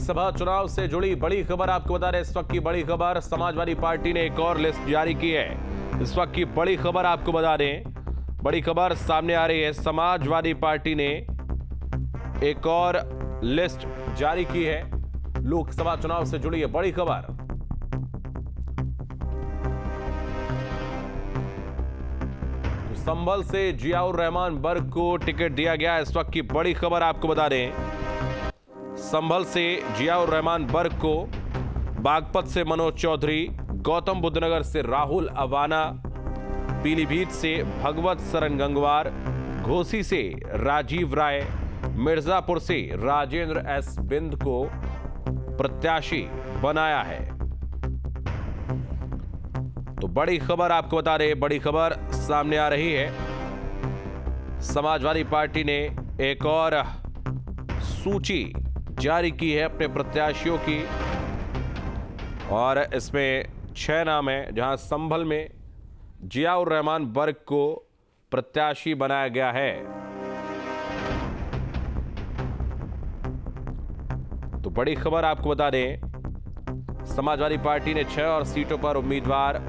लोकसभा चुनाव से जुड़ी बड़ी खबर आपको बता रहे हैं। इस वक्त की बड़ी खबर, समाजवादी पार्टी ने एक और लिस्ट जारी की है। इस वक्त की बड़ी खबर आपको बता दें, बड़ी खबर सामने आ रही है। समाजवादी पार्टी ने एक और लिस्ट जारी की है। लोकसभा चुनाव से जुड़ी है बड़ी खबर। तो संभल से जियाउर रहमान बर्क को टिकट दिया गया। इस वक्त की बड़ी खबर आपको बता दें, संभल से जियाउर रहमान बर्क को, बागपत से मनोज चौधरी, गौतम बुद्ध नगर से राहुल अवाना, पीलीभीत से भगवत सरन गंगवार, घोसी से राजीव राय, मिर्जापुर से राजेंद्र एस बिंद को प्रत्याशी बनाया है। तो बड़ी खबर आपको बता रहे, बड़ी खबर सामने आ रही है। समाजवादी पार्टी ने एक और सूची जारी की है अपने प्रत्याशियों की, और इसमें 6 नाम हैं, जहां संभल में जियाउर रहमान बर्क को प्रत्याशी बनाया गया है। तो बड़ी खबर आपको बता दें, समाजवादी पार्टी ने 6 और सीटों पर उम्मीदवार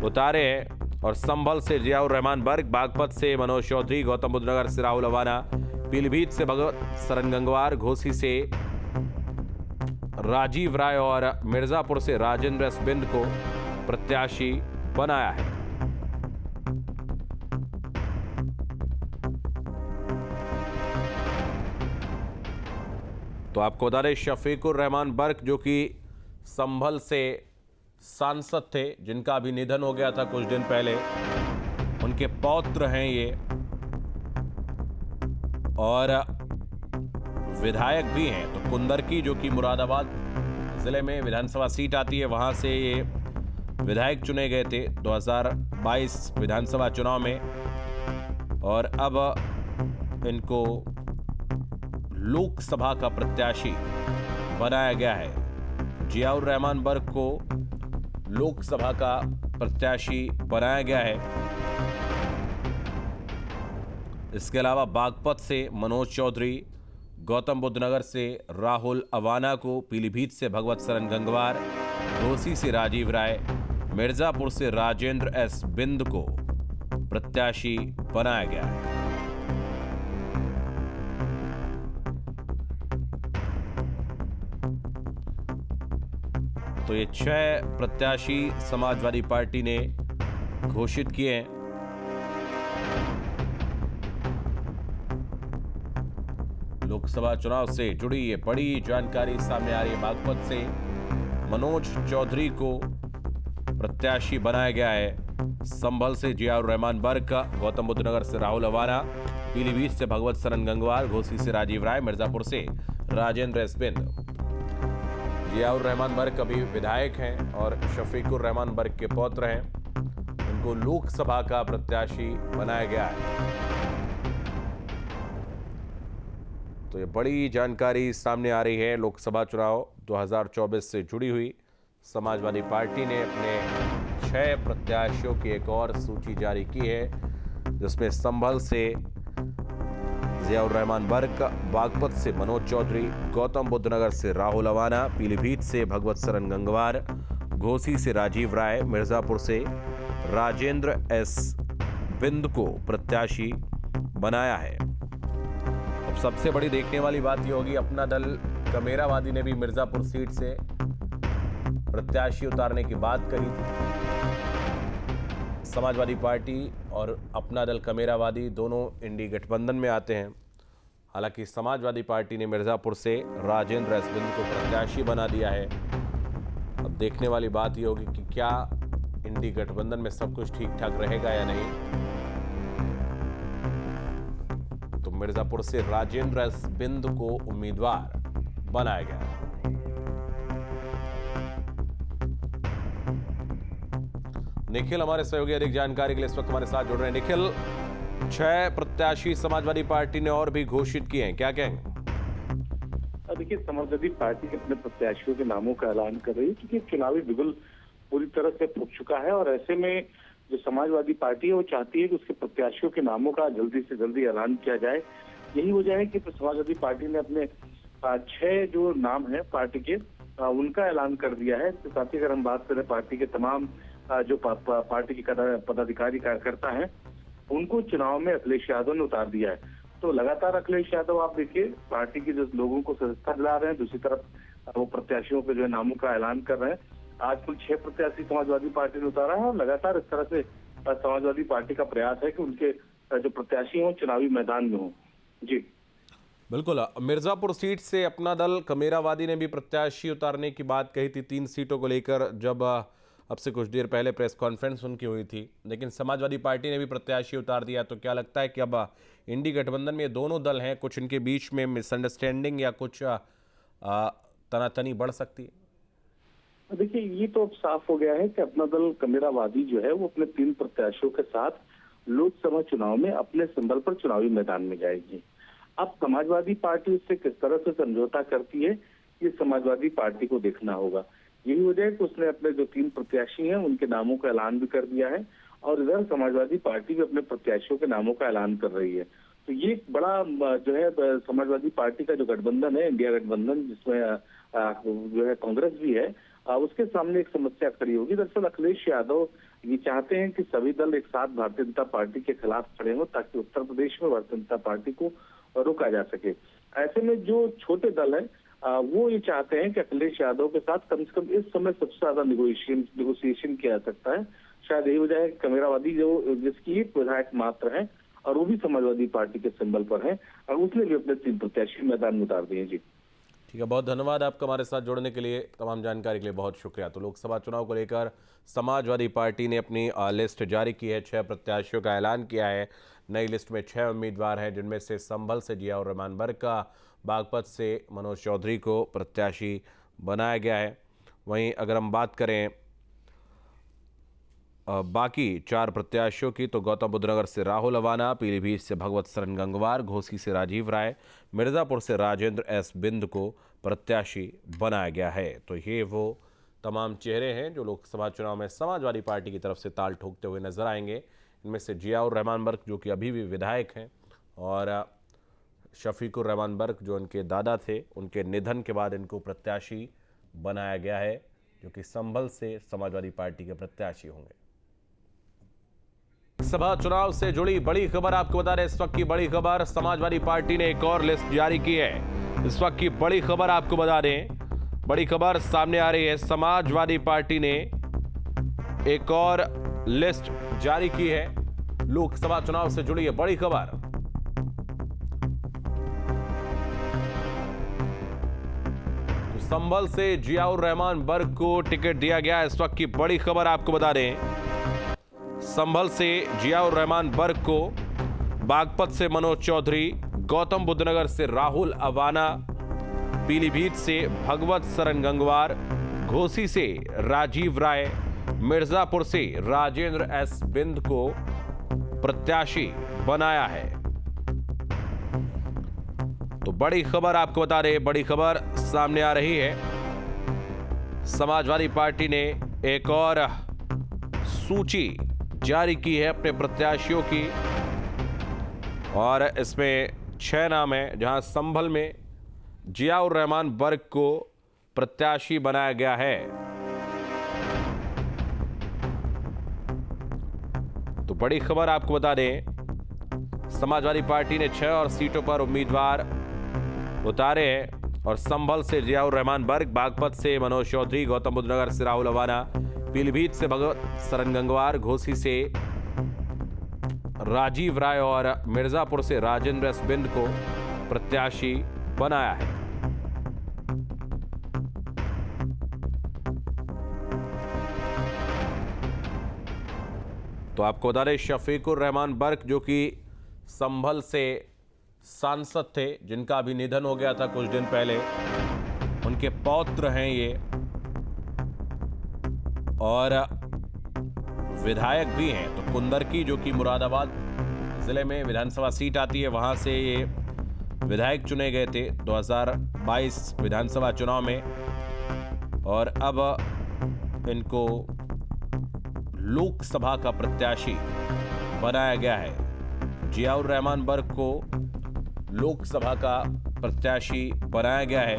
उतारे हैं, और संभल से जियाउर रहमान बर्क, बागपत से मनोज चौधरी, गौतम बुद्ध नगर से राहुल अवाना, पीलीभीत से भगवत सरन गंगवार, घोसी से राजीव राय और मिर्जापुर से राजेंद्र एस बिंद को प्रत्याशी बनाया है। तो आपको बता दें, शफीकुर रहमान बर्क जो कि संभल से सांसद थे, जिनका भी निधन हो गया था कुछ दिन पहले, उनके पौत्र हैं ये, और विधायक भी हैं। तो कुंदरकी जो कि मुरादाबाद जिले में विधानसभा सीट आती है, वहां से ये विधायक चुने गए थे 2022 विधानसभा चुनाव में, और अब इनको लोकसभा का प्रत्याशी बनाया गया है। जियाउर रहमान बर्क को लोकसभा का प्रत्याशी बनाया गया है। इसके अलावा बागपत से मनोज चौधरी, गौतम बुद्ध नगर से राहुल अवाना को, पीलीभीत से भगवत सरन गंगवार, घोसी से राजीव राय, मिर्जापुर से राजेंद्र एस बिंद को प्रत्याशी बनाया गया है। तो ये 6 प्रत्याशी समाजवादी पार्टी ने घोषित किए हैं। लोकसभा चुनाव से जुड़ी ये बड़ी जानकारी सामने आ रही है। बागपत से मनोज चौधरी को प्रत्याशी बनाया गया है। संभल से जियाउर रहमान बर्क, गौतम बुद्ध नगर से राहुल अवाना, पीलीभीत से भगवत सरन गंगवार, घोसी से राजीव राय, मिर्जापुर से राजेंद्र एस बिंद। जियाउर रहमान बर्क अभी विधायक हैं और शफीकुर रहमान बर्क के पौत्र हैं। उनको लोकसभा का प्रत्याशी बनाया गया है। तो ये बड़ी जानकारी सामने आ रही है। लोकसभा चुनाव 2024 से जुड़ी हुई समाजवादी पार्टी ने अपने 6 प्रत्याशियों की एक और सूची जारी की है, जिसमें संभल से जियाउर रहमान बर्क, बागपत से मनोज चौधरी, गौतम बुद्ध नगर से राहुल अवाना, पीलीभीत से भगवत सरन गंगवार, घोसी से राजीव राय, मिर्जापुर से राजेंद्र एस बिंद को प्रत्याशी बनाया है। अब सबसे बड़ी देखने वाली बात यह होगी, अपना दल कमेरावादी ने भी मिर्जापुर सीट से प्रत्याशी उतारने की बात कही थी। समाजवादी पार्टी और अपना दल कमेरावादी दोनों इंडी गठबंधन में आते हैं। हालांकि समाजवादी पार्टी ने मिर्जापुर से राजेंद्र एस बिंद को प्रत्याशी बना दिया है। अब देखने वाली बात यह होगी कि क्या इंडी गठबंधन में सब कुछ ठीक ठाक रहेगा या नहीं। तो मिर्जापुर से राजेंद्र एस बिंद को उम्मीदवार बनाया गया है। निखिल हमारे सहयोगी अधिक जानकारी के लिए इस वक्त हमारे साथ जुड़ रहे हैं। निखिल, 6 प्रत्याशी समाजवादी पार्टी ने और भी घोषित किए हैं, क्या कहेंगे? देखिए, समाजवादी पार्टी अपने प्रत्याशियों के नामों का ऐलान कर रही है, क्योंकि चुनावी बिगुल पूरी तरह से फूट चुका है, और ऐसे में जो समाजवादी पार्टी है वो चाहती है कि उसके प्रत्याशियों के नामों का जल्दी से जल्दी ऐलान किया जाए। यही वजह है कि समाजवादी पार्टी ने अपने 6 जो नाम है पार्टी के उनका ऐलान कर दिया है। इसके साथ ही अगर हम बात करें पार्टी के तमाम जो पार्टी के पदाधिकारी कार्यकर्ता हैं, उनको चुनाव में अखिलेश यादव ने उतार दिया है। तो लगातार अखिलेश यादव आप देखिए पार्टी के जो लोगों को सदस्यता दिला रहे हैं, दूसरी तरफ वो प्रत्याशियों के जो है नामों का ऐलान कर रहे हैं। आज कुल 6 प्रत्याशी समाजवादी पार्टी ने उतारा है और लगातार इस तरह से समाजवादी पार्टी का प्रयास है कि उनके जो प्रत्याशी हों चुनावी मैदान में हों। जी बिल्कुल। मिर्जापुर सीट से अपना दल कमेरावादी ने भी प्रत्याशी उतारने की बात कही थी 3 सीटों को लेकर, जब अब से कुछ देर पहले प्रेस कॉन्फ्रेंस उनकी हुई थी, लेकिन समाजवादी पार्टी ने भी प्रत्याशी उतार दिया। तो क्या लगता है कि अब इंडी गठबंधन में ये दोनों दल हैं, कुछ इनके बीच में मिसअंडरस्टैंडिंग या कुछ तनातनी बढ़ सकती है? देखिए ये तो अब साफ हो गया है कि अपना दल कमेरावादी जो है वो अपने 3 प्रत्याशियों के साथ लोकसभा चुनाव में अपने सिंबल पर चुनावी मैदान में जाएगी। अब समाजवादी पार्टी उससे किस तरह से समझौता करती है, ये समाजवादी पार्टी को देखना होगा। यही वजह है कि उसने अपने जो 3 प्रत्याशी हैं उनके नामों का ऐलान भी कर दिया है और इधर समाजवादी पार्टी भी अपने प्रत्याशियों के नामों का ऐलान कर रही है। तो ये एक बड़ा जो है समाजवादी पार्टी का जो गठबंधन है, इंडिया गठबंधन, जिसमें जो है कांग्रेस भी है, उसके सामने एक समस्या खड़ी होगी। दरअसल अखिलेश यादव ये चाहते हैं कि सभी दल एक साथ भारतीय जनता पार्टी के खिलाफ खड़े हों ताकि उत्तर प्रदेश में भारतीय जनता पार्टी को रोका जा सके। ऐसे में जो छोटे दल हैं वो ये चाहते हैं कि अखिलेश यादव के साथ कम से कम इस समय सबसे ज्यादा निगोशिएशन किया जा सकता है। शायद यही वजह है कि कमेरावादी जो जिसकी एक विधायक मात्र है और वो भी समाजवादी पार्टी के सिंबल पर है और उसने भी अपने 3 प्रत्याशी मैदान में उतार दिए। जी ठीक है, बहुत धन्यवाद आपका हमारे साथ जुड़ने के लिए, तमाम जानकारी के लिए बहुत शुक्रिया। तो लोकसभा चुनाव को लेकर समाजवादी पार्टी ने अपनी लिस्ट जारी की है, 6 प्रत्याशियों का ऐलान किया है। नई लिस्ट में 6 उम्मीदवार हैं, जिनमें से संभल से जियाउर रहमान बर्क का, बागपत से मनोज चौधरी को प्रत्याशी बनाया गया है। वहीं अगर हम बात करें बाकी 4 प्रत्याशियों की, तो गौतम बुद्ध नगर से राहुल अवाना, पीलीभीत से भगवत सरन गंगवार, घोसी से राजीव राय, मिर्ज़ापुर से राजेंद्र एस बिंद को प्रत्याशी बनाया गया है। तो ये वो तमाम चेहरे हैं जो लोकसभा चुनाव में समाजवादी पार्टी की तरफ से ताल ठोकते हुए नजर आएंगे। इनमें से जियाउर रहमान बर्क जो कि अभी भी विधायक हैं, और शफीकुर रहमान बर्क जो उनके दादा थे, उनके निधन के बाद इनको प्रत्याशी बनाया गया है, जो कि संभल से समाजवादी पार्टी के प्रत्याशी होंगे। लोकसभा चुनाव से जुड़ी बड़ी खबर आपको बता रहे, इस वक्त की बड़ी खबर, समाजवादी पार्टी ने एक और लिस्ट जारी की है। इस वक्त की बड़ी खबर आपको बता दें, बड़ी खबर सामने आ रही है, समाजवादी पार्टी ने एक और लिस्ट जारी की है। लोकसभा चुनाव से जुड़ी है बड़ी खबर। तो संभल से जियाउर रहमान बर्क को टिकट दिया गया। इस वक्त की बड़ी खबर आपको बता दें, संभल से जियाउर रहमान बर्क को, बागपत से मनोज चौधरी, गौतम बुद्ध नगर से राहुल अवाना, पीलीभीत से भगवत सरन गंगवार, घोसी से राजीव राय, मिर्जापुर से राजेंद्र एस बिंद को प्रत्याशी बनाया है। तो बड़ी खबर आपको बता रहे, बड़ी खबर सामने आ रही है, समाजवादी पार्टी ने एक और सूची जारी की है अपने प्रत्याशियों की, और इसमें 6 नाम हैं, जहां संभल में जियाउर रहमान बर्क को प्रत्याशी बनाया गया है। तो बड़ी खबर आपको बता दें, समाजवादी पार्टी ने 6 और सीटों पर उम्मीदवार उतारे हैं, और संभल से जियाउर रहमान बर्क, बागपत से मनोज चौधरी, गौतम बुद्ध नगर से राहुल अवाना, पीलीभीत से भगवत सरन गंगवार, घोसी से राजीव राय और मिर्जापुर से राजेंद्र एस बिंद को प्रत्याशी बनाया है। तो आपको बता दें, शफीकुर रहमान बर्क जो कि संभल से सांसद थे, जिनका भी निधन हो गया था कुछ दिन पहले, उनके पौत्र हैं ये, और विधायक भी हैं। तो कुंदरकी जो कि मुरादाबाद जिले में विधानसभा सीट आती है, वहां से ये विधायक चुने गए थे 2022 विधानसभा चुनाव में, और अब इनको लोकसभा का प्रत्याशी बनाया गया है। जियाउर रहमान बर्क को लोकसभा का प्रत्याशी बनाया गया है।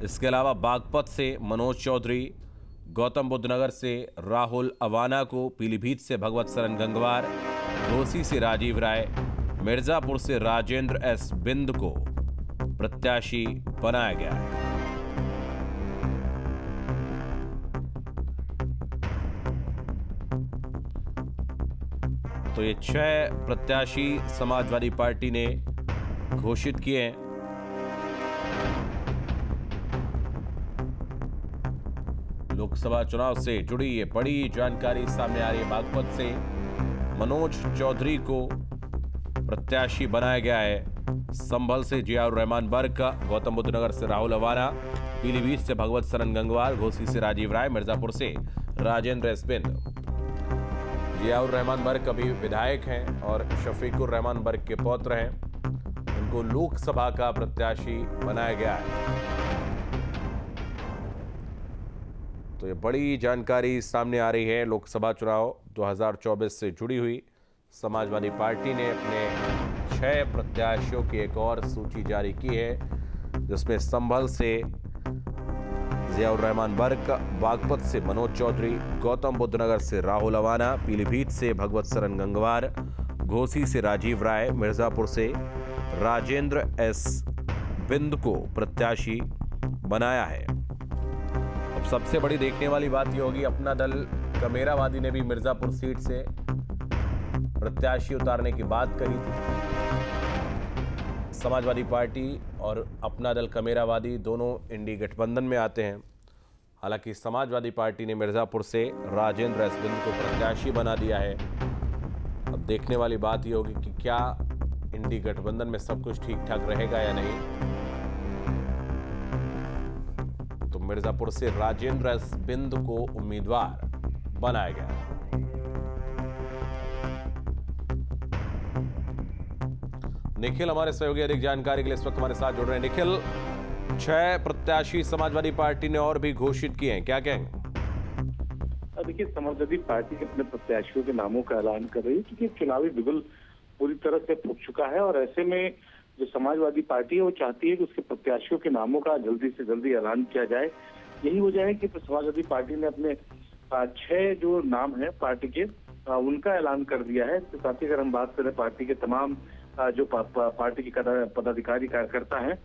इसके अलावा बागपत से मनोज चौधरी, गौतम बुद्ध नगर से राहुल अवाना को, पीलीभीत से भगवत सरन गंगवार, घोसी से राजीव राय, मिर्जापुर से राजेंद्र एस बिंद को प्रत्याशी बनाया गया है। तो ये 6 प्रत्याशी समाजवादी पार्टी ने घोषित किए हैं। लोकसभा चुनाव से जुड़ी ये बड़ी जानकारी सामने आ रही है। बागपत से मनोज चौधरी को प्रत्याशी बनाया गया है, संभल से जियाउर रहमान बर्ग का, गौतम बुद्ध नगर से राहुल अवाना, पीलीभीत से भगवत सरन गंगवार, घोसी से राजीव राय, मिर्जापुर से राजेंद्र एस बिंद। जियाउर रहमान बर्ग अभी विधायक हैं और शफीकुर रहमान बर्ग के पौत्र हैं। उनको लोकसभा का प्रत्याशी बनाया गया है। तो ये बड़ी जानकारी सामने आ रही है। लोकसभा चुनाव 2024 से जुड़ी हुई समाजवादी पार्टी ने अपने 6 प्रत्याशियों की एक और सूची जारी की है, जिसमें संभल से जियाउर रहमान बर्ग, बागपत से मनोज चौधरी, गौतम बुद्ध नगर से राहुल अवाना, पीलीभीत से भगवत सरन गंगवार, घोसी से राजीव राय, मिर्जापुर से राजेंद्र एस बिंद को प्रत्याशी बनाया है। अब सबसे बड़ी देखने वाली बात यह होगी, अपना दल कमेरावादी ने भी मिर्जापुर सीट से प्रत्याशी उतारने की बात कही थी। समाजवादी पार्टी और अपना दल कमेरावादी दोनों इंडी गठबंधन में आते हैं। हालांकि समाजवादी पार्टी ने मिर्जापुर से राजेंद्र एस बिंद को प्रत्याशी बना दिया है। अब देखने वाली बात यह होगी कि क्या इंडी गठबंधन में सब कुछ ठीक ठाक रहेगा या नहीं। तो मिर्जापुर से राजेंद्र एस बिंद को उम्मीदवार बनाया गया है। निखिल हमारे सहयोगी अधिक जानकारी के लिए इस वक्त हमारे साथ जुड़ रहे हैं। निखिल, 6 प्रत्याशी समाजवादी पार्टी ने और भी घोषित किए हैं, क्या कहेंगे? देखिए, समाजवादी पार्टी अपने प्रत्याशियों के नामों का ऐलान कर रही है क्योंकि चुनावी बिगुल पूरी तरह से फूट चुका है और ऐसे में जो समाजवादी पार्टी है वो चाहती है कि उसके प्रत्याशियों के नामों का जल्दी से जल्दी ऐलान किया जाए। यही वजह है कि समाजवादी पार्टी ने अपने 6 जो नाम है पार्टी के उनका ऐलान कर दिया है। तो साथ ही अगर हम बात करें पार्टी के तमाम जो पार्टी के पदाधिकारी कार्यकर्ता हैं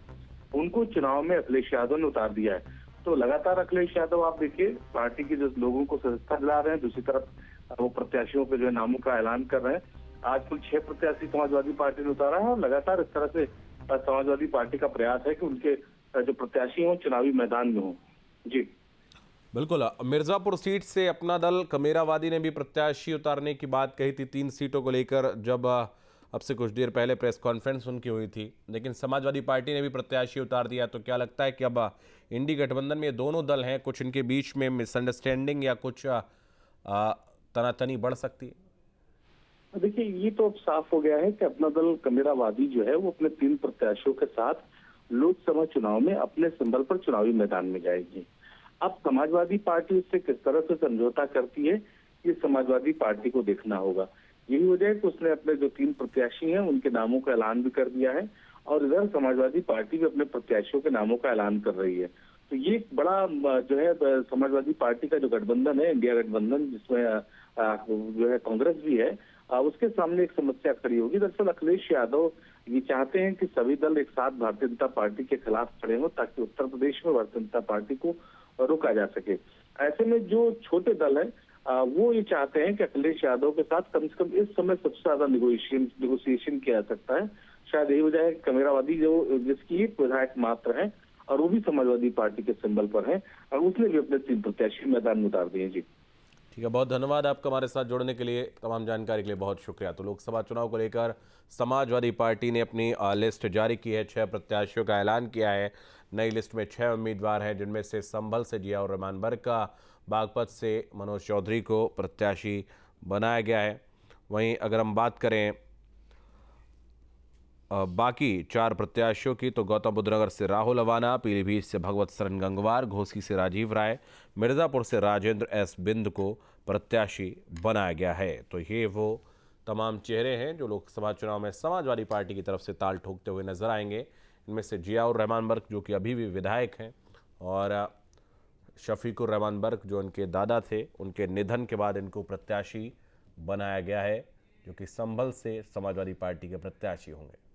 उनको चुनाव में अखिलेश यादव ने उतार दिया है। तो लगातार अखिलेश यादव आप देखिए पार्टी के जो लोगों को सदस्यता दिला रहे हैं, दूसरी तरफ वो प्रत्याशियों के जो नामों का ऐलान कर रहे हैं। आज कुल 6 प्रत्याशी समाजवादी पार्टी ने उतारा है और लगातार इस तरह से समाजवादी पार्टी का प्रयास है कि उनके जो प्रत्याशी हों चुनावी मैदान में हों। जी बिल्कुल। मिर्जापुर सीट से अपना दल कमेरावादी ने भी प्रत्याशी उतारने की बात कही थी 3 सीटों को लेकर, जब अब से कुछ देर पहले प्रेस कॉन्फ्रेंस उनकी हुई थी, लेकिन समाजवादी पार्टी ने भी प्रत्याशी उतार दिया। तो क्या लगता है कि अब इंडी गठबंधन में दोनों दल हैं, कुछ इनके बीच में मिसअंडरस्टैंडिंग या कुछ तनातनी बढ़ सकती है? देखिए, ये तो अब साफ हो गया है कि अपना दल कमेरावादी जो है वो अपने 3 प्रत्याशियों के साथ लोकसभा चुनाव में अपने संबल पर चुनावी मैदान में जाएगी। अब समाजवादी पार्टी उससे किस तरह से समझौता करती है ये समाजवादी पार्टी को देखना होगा। यही वजह है कि उसने अपने जो 3 प्रत्याशी हैं उनके नामों का ऐलान भी कर दिया है और इधर समाजवादी पार्टी भी अपने प्रत्याशियों के नामों का ऐलान कर रही है। तो ये बड़ा जो है समाजवादी पार्टी का जो गठबंधन है, इंडिया गठबंधन, जिसमें जो है कांग्रेस भी है, उसके सामने एक समस्या खड़ी होगी। दरअसल अखिलेश यादव ये चाहते हैं कि सभी दल एक साथ भारतीय जनता पार्टी के खिलाफ खड़े हों ताकि उत्तर प्रदेश में भारतीय जनता पार्टी को रोका जा सके। ऐसे में जो छोटे दल है वो ये चाहते हैं कि अखिलेश यादव के साथ कम से कम इस समय सबसे ज्यादा निगोशिएशन किया जा सकता है। शायद यही वजह है कि कमेरावादी जो जिसकी एक विधायक मात्र है और वो भी समाजवादी पार्टी के सिंबल पर है और उसने भी अपने 3 प्रत्याशी मैदान में उतार दिए। जी ठीक है, बहुत धन्यवाद आपका हमारे साथ जुड़ने के लिए, तमाम जानकारी के लिए बहुत शुक्रिया। तो लोकसभा चुनाव को लेकर समाजवादी पार्टी ने अपनी लिस्ट जारी की है, 6 प्रत्याशियों का ऐलान किया है। नई लिस्ट में 6 उम्मीदवार हैं, जिनमें से संभल से जियाउर रहमान बर्ग का, बागपत से मनोज चौधरी को प्रत्याशी बनाया गया है। वहीं अगर हम बात करें बाकी 4 प्रत्याशियों की, तो गौतम बुद्ध नगर से राहुल अवाना, पीलीभीत से भगवत सरन गंगवार, घोसी से राजीव राय, मिर्ज़ापुर से राजेंद्र एस बिंद को प्रत्याशी बनाया गया है। तो ये वो तमाम चेहरे हैं जो लोकसभा चुनाव में समाजवादी पार्टी की तरफ से ताल ठोकते हुए नजर आएंगे। इनमें से जियाउर रहमान बर्क जो कि अभी भी विधायक हैं, और शफीकुर रहमान बर्क जो उनके दादा थे, उनके निधन के बाद इनको प्रत्याशी बनाया गया है, जो कि संभल से समाजवादी पार्टी के प्रत्याशी होंगे।